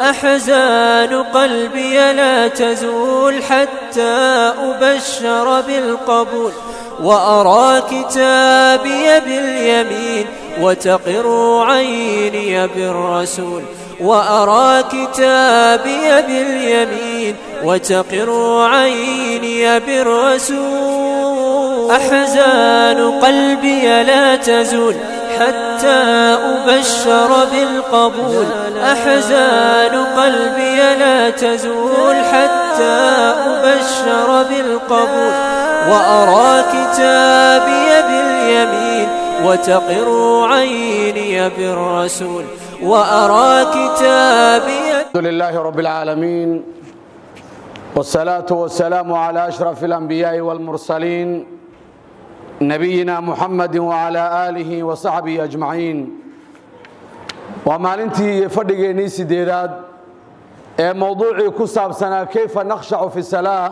أحزان قلبي لا تزول حتى أبشر بالقبول، وأرى كتابي باليمين وتقر عيني بالرسول، وأرى كتابي باليمين وتقر عيني بالرسول. أحزان قلبي لا تزول حتى أبشر بالقبول، أحزان قلبي لا تزول حتى أبشر بالقبول، وأرى كتابي باليمين وتقر عيني بالرسول، وأرى كتابي. الحمد لله رب العالمين، والصلاة والسلام على أشرف الأنبياء والمرسلين نبينا محمد وعلى آله وصحبه أجمعين. ومالنتي فدغيني سيديداد موضوعي كسابسنا كيف نخشع في الصلاة،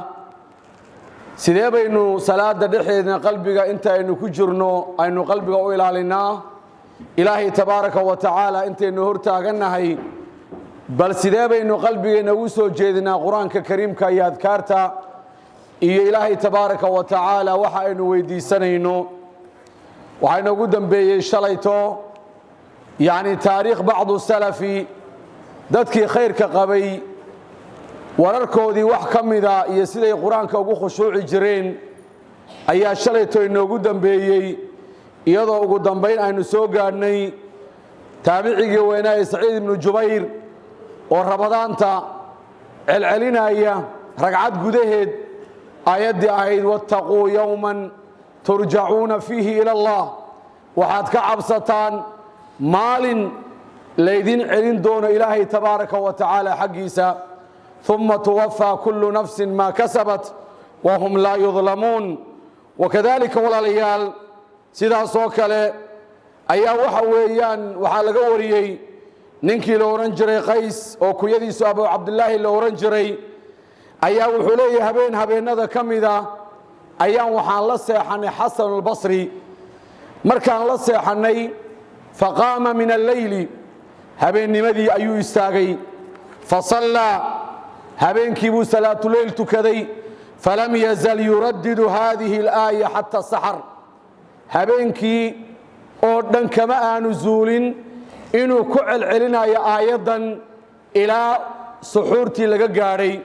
sidee baynu salaada dhexdeedna qalbiga inta aynu ku jirno aynu qalbiga u ilaalinaa ilaahay tabaaraka wa tacaala intaynu hortaaganahay, bal sidee baynu qalbigeena ugu soo jeedinaa quraanka kariimka iyo adkaarta iyo ilaahay tabaaraka wa tacaala waxa aynu weydiisanayno. waxaynu ugu dambeeyay shalayto taariikh bacdu salafi dadkii khayrka qabay wararkoodii wax ka mida iyo siday quraanka ugu khushuuci jireen ayaa shalayto inoogu dambeeyay, iyadoo ugu dambeyn aynu soo gaadhnay taabicigii weynaa Saciid ibn Jubayr oo Ramadaanta celcelinaya ragcad gudaheed aayadii ahayd wattaquu yawman turjacuuna fiihi ila Allah, waxaad ka cabsataan maalin laydin celin doono ilaahay tabaaraka wa tacaala xaggiisa. ثم توفى كل نفس ما كسبت وهم لا يظلمون. وكذلك والاليال سيدا سوكله ayaa waxa weeyaan waxa laga wariyay ninkii la oran jiray Qays oo kuyadiisu Abu Abdullah la oran jiray ayaa wuxuu leeyahay habeenada kamida ayaan waxaan la seexanay Hasan al-Basri. markaan la seexanay faqama min al-layl, habeennimadii ayuu istaagay fasalla habeenkii buu salaatul layl tukaday. falam yazal yuraddidu hadhihi al-aaya hatta sahar, habeenkii oo dhan kama aanu zuulin inuu ku celcelinayo aayadan ilaa suxuurtii laga gaadhay.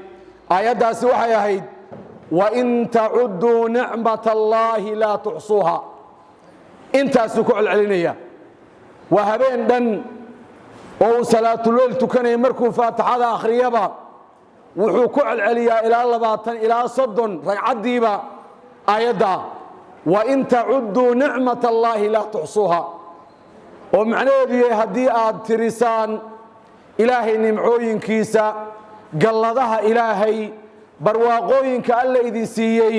aayadaasi waxay ahayd wa in ta'uddu ni'matallahi la tuhsuha. intaasuu ku celcelinaya waa habeen dhan oo salaatul layl tukanay. markuu faatixada akhriyaba wuxuu ku celceliyaa ilaa 20 ilaa 30 ragcadiiba aayada wa in ta'uddu ni'matallahi la tuhsuha, oo macnaheedu haddii aad tirisaan ilaahay nimcooyinkiisa, galladaha ilaahay, barwaaqooyinka alla idin siiyey,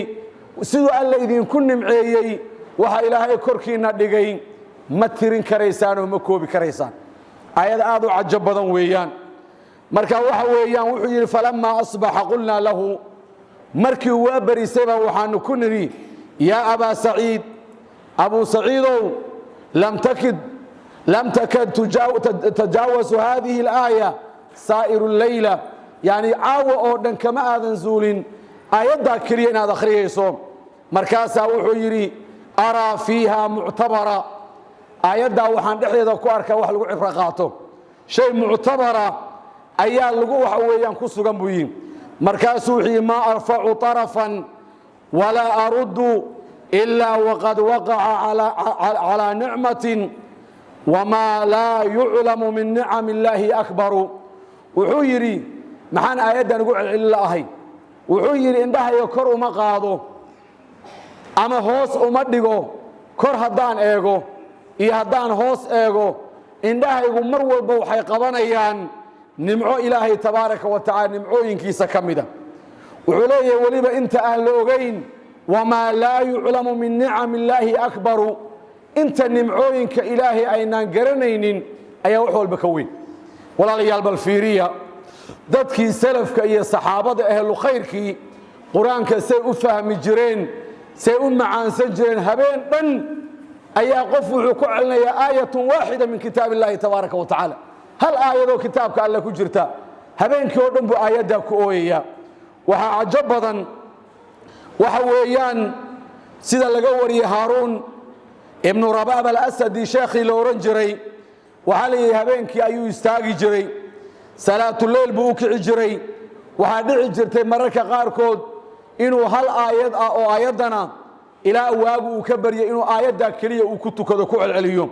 sidoo alla idinku nimceeyey waxa ilaahay korkiina dhigay ma tirin karaysaan oo ma koobi karaysaan. aayad aad u cajab badan weeyaan. marka waxa weeyaan wuxuu yiri falamma asbaha qulna lahu, markii uu barisayba waxaanu ku niri ya aba saciid, abu saciidow lam takad tajawaz hadhihi al-aya sa'ir al-layla, yani aawa oo dhan kama aadan zuulin aayada kaliya inaad akhriyayso. markaasaa wuxuu yiri ara fiha mu'tabara, aayada waxaan dhexdeeda ku arkaa wax lagu cibra qaato, shay mu'tabara ayaa lagu waxa weeyaan ku sugan buu yiri. markaasuu wuxuu ma arfa'u tarafan wala aruddu illa waqad waqa'a ala ni'matin wama la yu'lamu min ni'amillahi akbar. wuxuu yiri maxaan aayadan ugu celcelin lahayn? wuxuu yiri indhahayo kor uma qaado ama hoos uma dhigo. kor haddaan eego iyo haddaan hoos eego indhahaygu mar walba waxay qabanayaan nimco ilaahay tabaaraka wa tacaala nimcooyinkiisa kamida. wuxuu leeyahay waliba inta aan la ogeyn wama la yu'lamu min ni'amillahi akbar, inta nimcooyinka ilaahay aynaan garanaynin ayaa wax walba ka weyn. walaalayaal bal fiiriya dadkii salafka iyo saxaabada ahlu khayrkii quraanka say u fahmi jireen, say u macaansan jireen. habeen dhan ayaa qof wuxuu ku celinayaa aayatun waahida min kitaabillahi tabaaraka wa tacaala, hal aayadoo kitaabka alla ku jirta habeenkii oo dhan buu aayaddaa ku ooyaya waxaa cajab badan waxa weeyaan sida laga wariyey haaruun ibnu rabaab alasadi sheekhii la oran jiray waxaa leeyahay habeenkii ayuu istaagi jiray salaatuleyl buu u kici jiray waxaa dhici jirtay mararka qaarkood inuu hal aayad ah oo aayaddana ilaa waagu uu ka baryay inuu aayaddaa keliya uu ku tukado ku celceliyo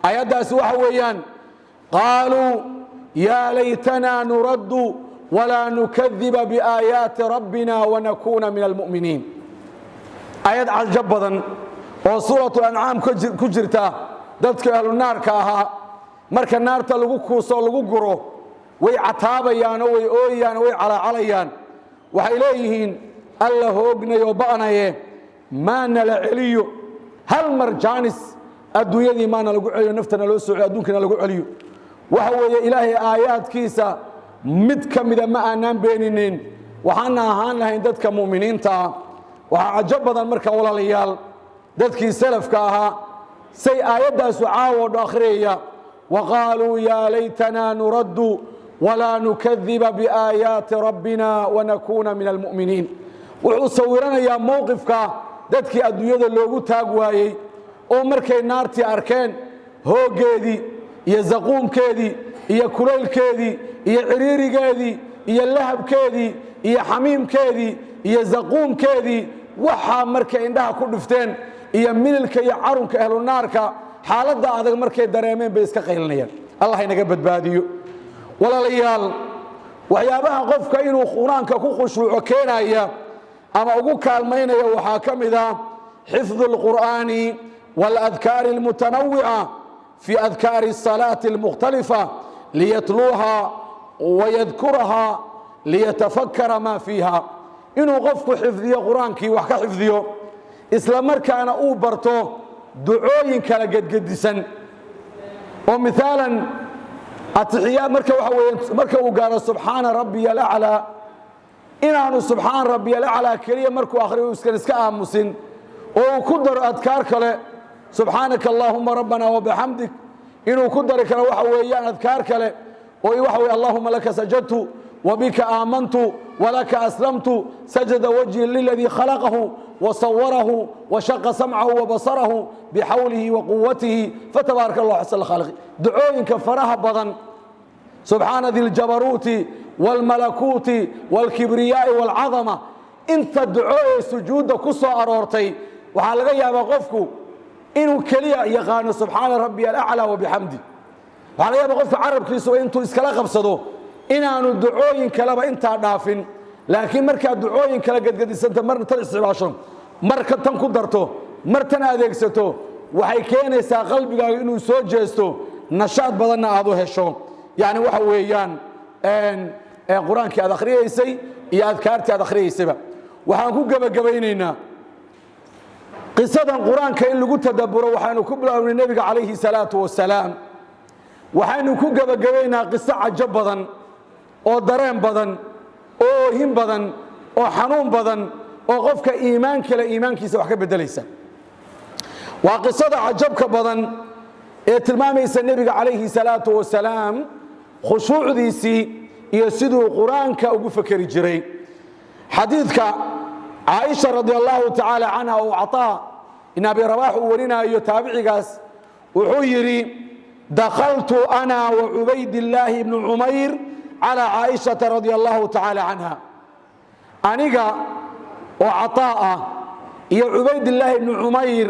aayaddaasi waxa weeyaan qaaluu yaa laytanaa nuraddu walaa nukadiba biaayaati rabbina wanakuuna min almu'miniin aayad cajab badan oo suuratu ancaam ku jirta dadka ahlu naarka ahaa marka naarta lagu kuuso lagu guro way cataabayaan oo way ooyayaan oo way calaacalayaan waxay leeyihiin alla hoognay oo ba'naye maana la celiyo hal mar jaanis adduunyadii maana lagu celiyo naftana loo soo adduunkana lagu celiyo waxa weeye ilaahay aayaadkiisa mid ka mida ma aanaan beeninin waxaana ahaan lahayn dadka mu'miniinta waxaa cajab badan marka walaalayaal dadkii salafka ahaa say aayaddaasu caawo dho akhriyaya waqaaluu yaa laytanaa nuraddu walaa nukadiba biaayaati rabbina wanakuuna min almu'miniin wuxuu sawiranayaa mowqifka dadkii adduunyada loogu taag waayey oo markay naartii arkeen hooggeedii iyo zaquumkeedii iyo kulaylkeedii iyo ciriirigeedii iyo lahabkeedii iyo xamiimkeedii iyo zaquumkeedii waxaa markay indhaha ku dhifteen iyo mililka iyo carunka ahlu naarka xaaladda adag markay dareemeen bay iska qaylinayaan allah inaga badbaadiyo walaalayaal waxyaabaha qofka inuu quraanka ku khushuuco keenaya ama ugu kaalmaynaya waxaa ka mid ah xifdu alqur'aani waladkaari almutanawwica fi adkaari الصalaati almukhtalifa liyatluuha wayadkuraha liyatafakkara ma fiiha inuu qofku xifdiyo quraankii wax ka xifdiyo isla markaana uu barto ducooyin kala gedgedisan oo misaalan atixiyaad marka uu gaaro subxaana rabbiya alaclaa inaanu subxaan rabbiya alaclaa keliya markuu akhriyo iskan iska aamusin oo uu ku daro adkaar kale subxaanaka allaahuma rabbana wabixamdik inuu ku dari karo waxa weeyaan adkaar kale oo waxa weeye allahuma laka sajadtu wabika aamantu walaka aslamtu sajada wajhi liladii khalaqahu وصوره وشق سمعه وبصره بحوله وقوته فتبارك الله أحسن الخالقين دعوينك فرها بضن سبحان ذي الجبروت والملكوت والكبرياء والعظمة انت دعوي سجود كسو أرورتي وحالغا يا بغفكو إنو كليا يغان سبحان ربي الأعلى وبحمدي وحالغا يا بغفك عرب كريسو انتو اسكلا قبصدو إنانو دعوينك لبا انت دافن laakiin markaad ducooyin kala gadgadisanta marna tan isticmaasho marka tan ku darto martan adeegsato waxay keenaysaa qalbigaaga inuu soo jeesto nashaad badanna aad u hesho yani waxa weeyaan quraankii aad akhriyeysay iyo adkaartii aad akhriyeysayba waxaan ku gabagabaynaynaa qisadan quraanka in lagu tadabburo waxaanu ku bilaawnay nabiga calayhi salaatu wasalaam waxaanu ku gabagabaynaa qiso cajab badan oo dareen badan oo him badan oo xanuun badan oo qofka iimaanka iimaankiisa wax ka bedelaysa waa qisada cajabka badan ee tilmaamaysa nabiga calayhi salaatu wasalaam khushuucdiisii iyo siduu quraanka ugu fakari jiray xadiidka caaisha radiyallahu ta'ala anha oo cataa in abi rabaah uu warinayo taabicigaas wuxuu yiri dakhaltu ana wa ubaydillah ibn umayr على عائشة رضي الله تعالى عنها أنيقا وعطاء يا عبيد الله بن عمير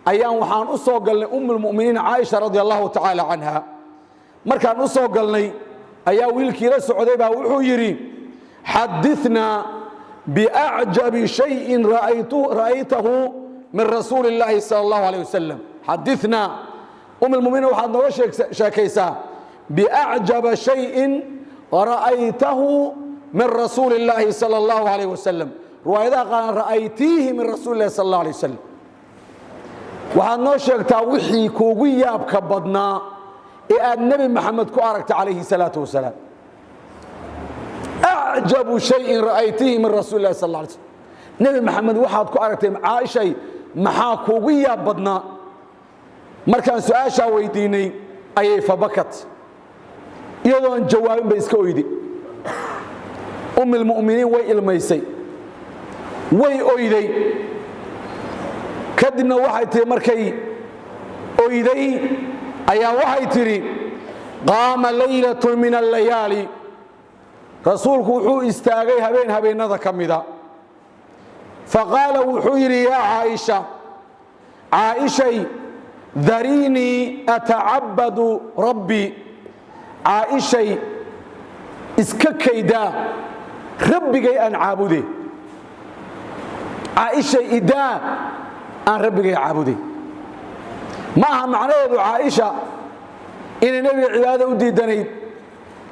أيام وحان أصوغ أم المؤمنين عائشة رضي الله تعالى عنها مركان أصوغ لي أيا ويلكي لسعودي وحيري حدثنا بأعجب شيء رأيته من رسول الله صلى الله عليه وسلم حدثنا أم المؤمنين وحان شاكيسا بأعجب شيء ورأيته من رسول الله صلى الله عليه وسلم رواية قال رأيتيه من رسول الله صلى الله عليه وسلم waxaad noo sheegtaa wixii kuugu yaabka badnaa ee aad nebi maxamed ku aragta calayhi salaatu wasalaam acjabu shayin ra'aytihi min rasuuli illahi sal alla alay slam nebi maxamed waxaad ku aragtay caaishay maxaa kuugu yaab badnaa markaan su-aashaa weydiinay ayay fabakat iyadoon jawaabin bay iska oydi المؤمنين way ilmaysay way oyday kadibna waxay tiri markay oyday ayaa waxay tiri qaama laylatun min al-layaali rasuulku wuxuu istaagay habeenada kamida faqala wuxuu yiri ya Aisha dharini ata'abbadu rabbi Aisha iska kayda rabbigay aan caabude Aisha ida aan rabbigay caabude maaha macnaheedu Aisha in nabi cibaado u diidanayd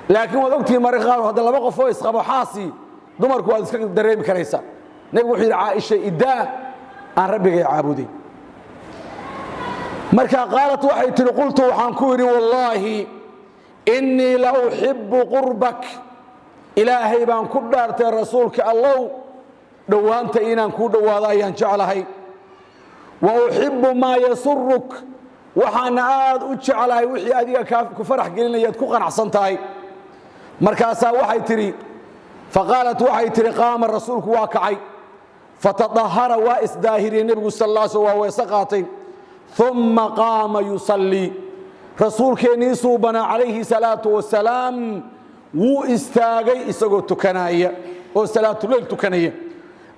laakiin wad ogtii markaa hada laba qof oo isqabo xaasi dumarku waad iska dareemi karaysa nabigu wuxuu yiri Aisha ida aan rabbigay caabude marka qaalat waxay tiri qultu waxaan ku yiri wallahi inni la uhibbu qurbak ilaahay baan ku dhaartay rasuulka allah dhawaanta inaan ku dhawaado ayaan jeclahay wa uhibbu ma yasurruk waxaan aad u jeclahay wixii adiga ku farax gelinayaad ku qanacsan tahay markaas waxay tiri faqaalat waxay tiri qaama rasuulku waa kacay fatadahara wa isdaahiri nabigu sallallahu alayhi wa wasaqatay thumma qaama yusalli rasuulkeeni suubana alayhi salatu wassalam wuu istaagay isagoo tukanaya oo salaatu leyl tukanaya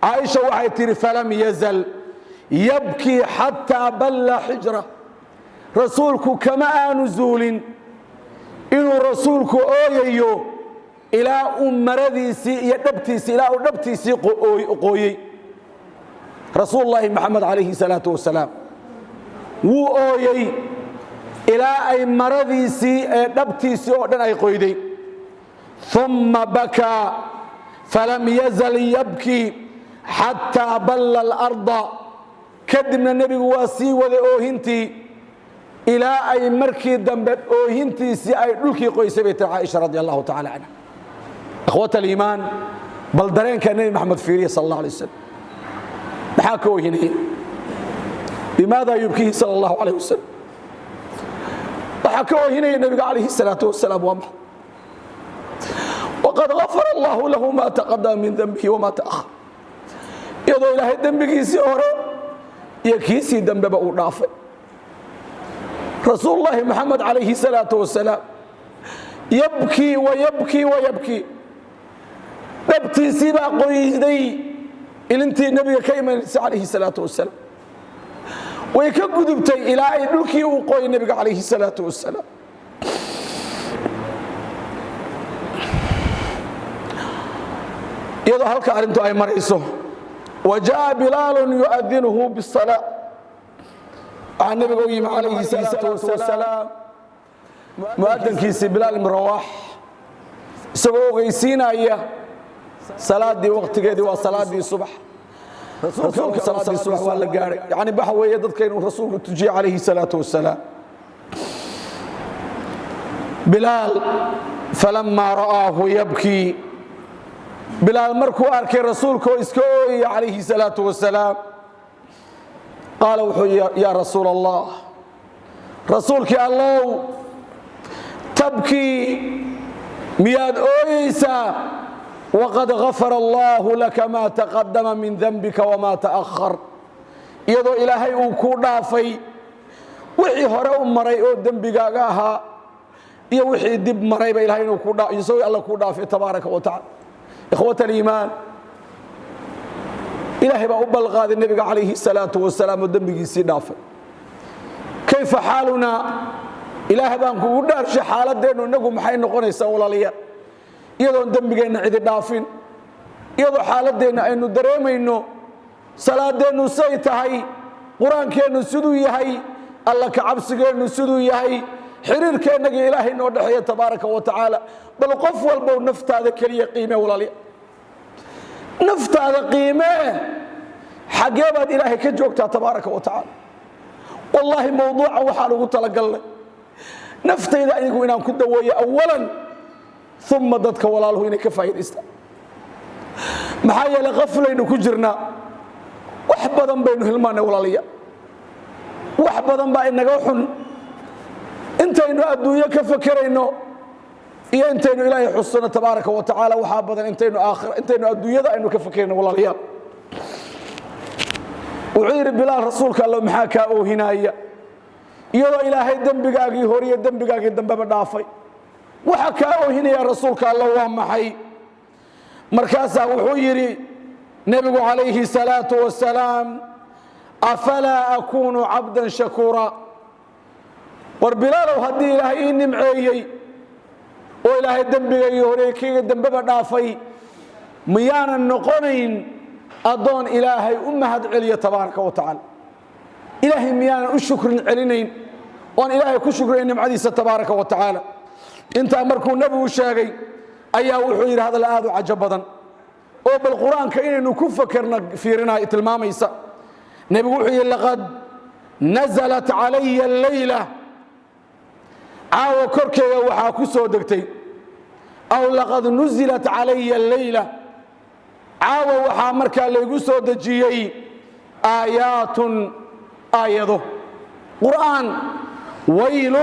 Aisha waxay tiri falam yazal yabki hatta balla hijra rasuulku kama aanu zuulin inuu rasuulku ooyayo ilaa umaradiisi iyo dhabtiisi ilaa uu dhabtiisi qooyay rasuulullaahi maxamed alayhi salatu wassalam wuu ooyay ilaa ay maradiisi ee dhabtiisi oo dhan ay qoyday ثم بكى فلم يزل يبكي حتى بل الأرض كدمنا النبي واسي وذي أوهنتي إلى أي مركي دنبت أوهنتي سي أي لكي قيس بيت عائشة رضي الله تعالى عنها أخوة الإيمان بلدرين كان النبي محمد فيري صلى الله عليه وسلم بحاكوا هنا بماذا يبكيه صلى الله عليه وسلم بحاكوا هنا النبي عليه الصلاة والسلام ومحمد وقد غفر الله له ما تقدم من ذنبه وما تأخر يدو إلهي ذنبكيسي أوري يكيسي ذنبه ودافع رسول الله محمد عليه الصلاة والسلام يبكي ويبكي ويبكي نبتي سيبا قويدي إلنتي نبي كيما عليه الصلاة والسلام ويكقدبتي إلى إلوكي وقوي النبي عليه الصلاة والسلام يدو هلك أرنتو أي مرئيسو وجاء بلال يؤذنه بالصلاة عن النبي قويم عليه الصلاة والسلام مؤذن كيسي بلال مروح سووا غيسينا إياه صلاة دي وقت كده وصلاة دي الصبح رسولك صلاة دي الصبح ولا قارئ يعني بحوى يدد كين رسولك تجي عليه الصلاة والسلام بلال فلما رآه يبكي بلال مركو أركي رسولك وإسكوي عليه الصلاة والسلام قال يا رسول الله رسولك الله تبكي مياد أويسا وقد غفر الله لك ما تقدم من ذنبك وما تأخر يدو إلهي وكونا في وحي هراء مرأي ذنبك أغاها يوحي دب مرأي بإلهي وكونا يسوي الله كونا في تبارك وتعالى إخوة الإيمان إلهي بأبل غاذي النبي عليه الصلاة والسلام ودنبك السنافة كيف حالنا إلهي بأنكو ودارش حالة دينو نقوم حين نقول يساولا ليا يدو دنبك إن عيد دافين يدو حالة دينا إنو دريم إنو صلاة دينو سيتهي قرآن كينو سدو يهي الله كعبس كينو سدو يهي حرير كينو إلهي نودحيه تبارك وتعالى بل قف والبو نفت هذا كلية قيمة ولا ليا نفت هذا قيمة حقيبة إلهي كجوكتا تبارك وتعالى والله موضوع وحاله تلقى لي نفت إذا أنكو إنام كدوية أولا ثم ضدك ولا له إنك فايد إسلام محايا لغفلة إنو كجرنا وحبضا بينه المعنى ولا ليا وحبضا بينه وحن انت إنو أبدو يكفكر إنو iyo intaynu ilaahay xusno tabaaraka wa tacaala waxa badan intaynu adduunyada aynu ka fakeeyno walaalayaal وعير بلال رسولك الله محاكا أو هنايا يلا إلهي دنبقاقي هوريا دنبقاقي دنبابا دافي وحكا أو هنايا رسولك الله ومحي مركاسا وحيري نبي عليه الصلاة والسلام أفلا أكون عبدا شكورا وربلال وهدي إلهي إني معيي وإلهي دنبقاقي هوريا كي دنبابا دافي ميانا النقونين أدون إلهي أمهد عليا تبارك وتعالى إلهي ميانا الشكر علينين وأن إلهي كشكر إني معديسة تبارك وتعالى أنت أمركم نبي وشاقي أيها وحير هذا الآذو عجبا وبالقرآن كأنه نكفكرنا في رناية الماميسة نبي وحير لقد نزلت علي الليلة عاو كركي وحاكو سودكتي أو لقد نزلت علي الليلة عاوة وحا مركا ليغو سو دجيي آيات آياته قرآن ويل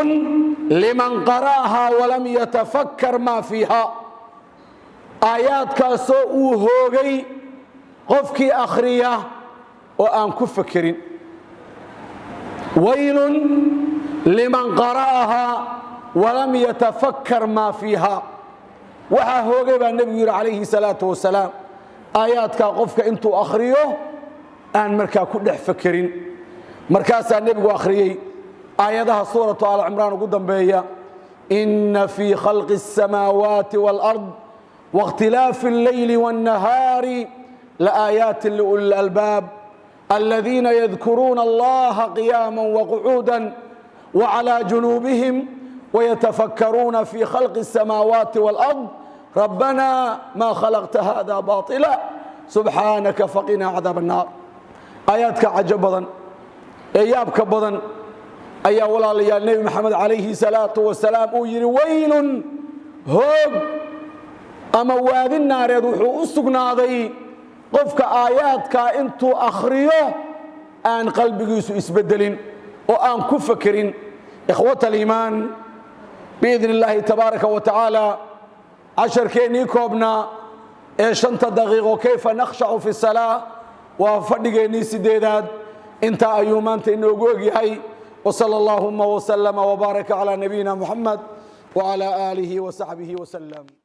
لمن قرأها ولم يتفكر ما فيها آيات كاسو هوغي قفكي أخرية وآن كفكرين ويل لمن قرأها ولم يتفكر ما فيها وحا هوغي بالنبي عليه الصلاة والسلام آياتك قفك انتو أخريو أن مركا كدح فكرين مركاسا النبي أخريي آياتها سورة آل عمران قدام بيا إن في خلق السماوات والأرض واختلاف الليل والنهار لآيات لأولي الألباب الذين يذكرون الله قياما وقعودا وعلى جنوبهم ويتفكرون في خلق السماوات والأرض ربنا ما خلقت هذا باطلا سبحانك فقنا عذاب النار آياتك عجبا إيابك بضا أيها ولا لي النبي محمد عليه الصلاة والسلام ويري ويل هوب أما وادي النار يدوحوا أسقنا ذي قفك آياتك انتو أخريو آن قلبك يسو اسبدلين وآن كفكرين إخوة الإيمان بإذن الله تبارك وتعالى عشر كيني كوبنا شنطة دقيقة كيف نخشع في الصلاة وفرقيني سديداد انت أيومان تنوغوغي هاي وصلى اللهم وسلم وبارك على نبينا محمد وعلى آله وصحبه وسلم.